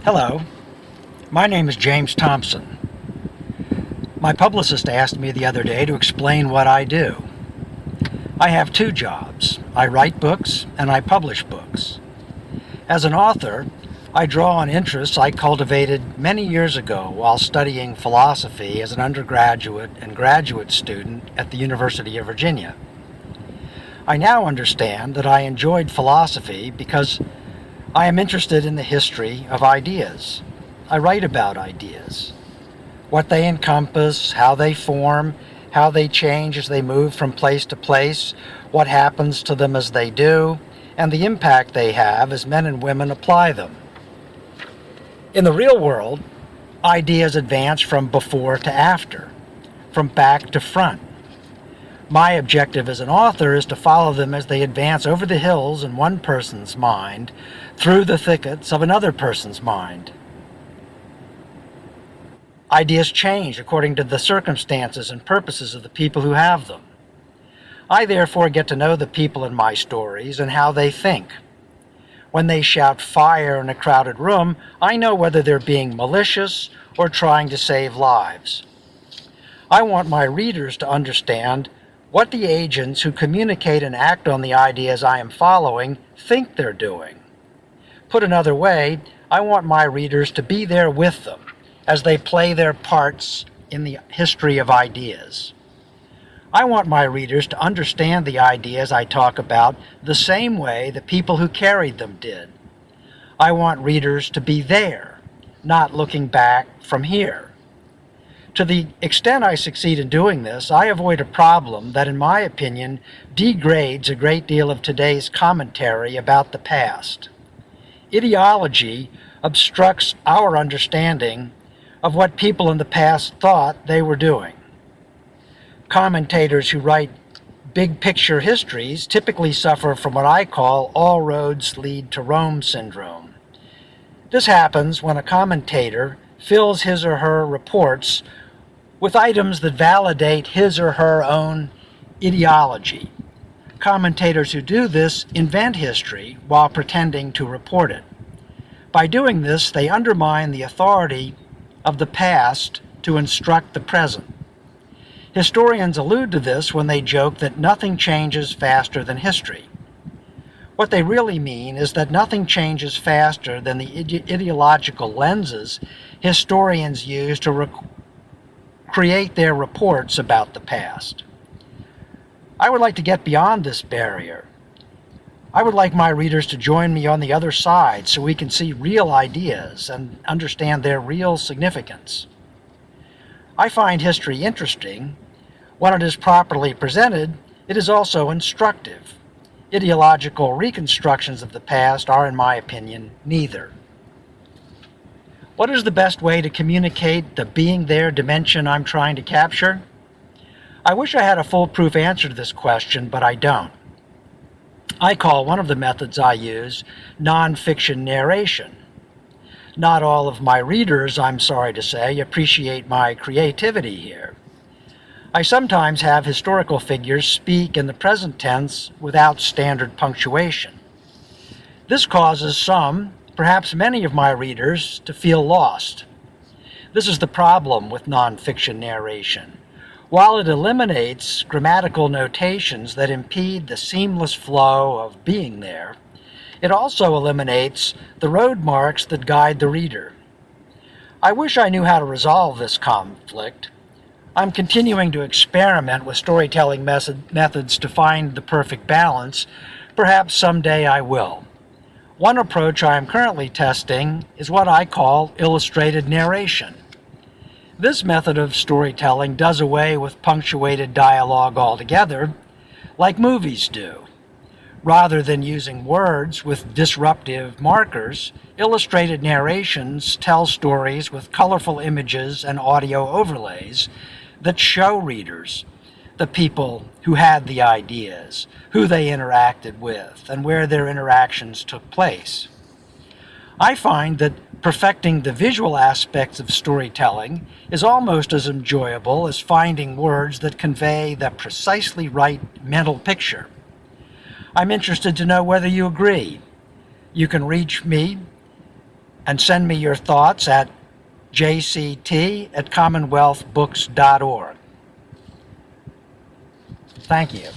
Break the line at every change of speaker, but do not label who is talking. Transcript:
Hello, my name is James Thompson. My publicist asked me the other day to explain what I do. I have two jobs. I write books and I publish books. As an author, I draw on interests I cultivated many years ago while studying philosophy as an undergraduate and graduate student at the University of Virginia. I now understand that I enjoyed philosophy because I am interested in the history of ideas. I write about ideas, what they encompass, how they form, how they change as they move from place to place, what happens to them as they do, and the impact they have as men and women apply them. In the real world, ideas advance from before to after, from back to front. My objective as an author is to follow them as they advance over the hills in one person's mind, through the thickets of another person's mind. Ideas change according to the circumstances and purposes of the people who have them. I therefore get to know the people in my stories and how they think. When they shout fire in a crowded room, I know whether they're being malicious or trying to save lives. I want my readers to understand what the agents who communicate and act on the ideas I am following think they're doing. Put another way, I want my readers to be there with them as they play their parts in the history of ideas. I want my readers to understand the ideas I talk about the same way the people who carried them did. I want readers to be there, not looking back from here. To the extent I succeed in doing this, I avoid a problem that, in my opinion, degrades a great deal of today's commentary about the past. Ideology obstructs our understanding of what people in the past thought they were doing. Commentators who write big-picture histories typically suffer from what I call all roads lead to Rome syndrome. This happens when a commentator fills his or her reports with items that validate his or her own ideology. Commentators who do this invent history while pretending to report it. By doing this, they undermine the authority of the past to instruct the present. Historians allude to this when they joke that nothing changes faster than history. What they really mean is that nothing changes faster than the ideological lenses historians use to create their reports about the past. I would like to get beyond this barrier. I would like my readers to join me on the other side so we can see real ideas and understand their real significance. I find history interesting. When it is properly presented, it is also instructive. Ideological reconstructions of the past are, in my opinion, neither. What is the best way to communicate the being there dimension I'm trying to capture? I wish I had a foolproof answer to this question, but I don't. I call one of the methods I use nonfiction narration. Not all of my readers, I'm sorry to say, appreciate my creativity here. I sometimes have historical figures speak in the present tense without standard punctuation. This causes some, perhaps many of my readers, to feel lost. This is the problem with nonfiction narration. While it eliminates grammatical notations that impede the seamless flow of being there, it also eliminates the road marks that guide the reader. I wish I knew how to resolve this conflict. I'm continuing to experiment with storytelling methods to find the perfect balance. Perhaps someday I will. One approach I am currently testing is what I call illustrated narration. This method of storytelling does away with punctuated dialogue altogether, like movies do. Rather than using words with disruptive markers, illustrated narrations tell stories with colorful images and audio overlays that show readers the people who had the ideas, who they interacted with, and where their interactions took place. I find that perfecting the visual aspects of storytelling is almost as enjoyable as finding words that convey the precisely right mental picture. I'm interested to know whether you agree. You can reach me and send me your thoughts at jct@commonwealthbooks.org. Thank you.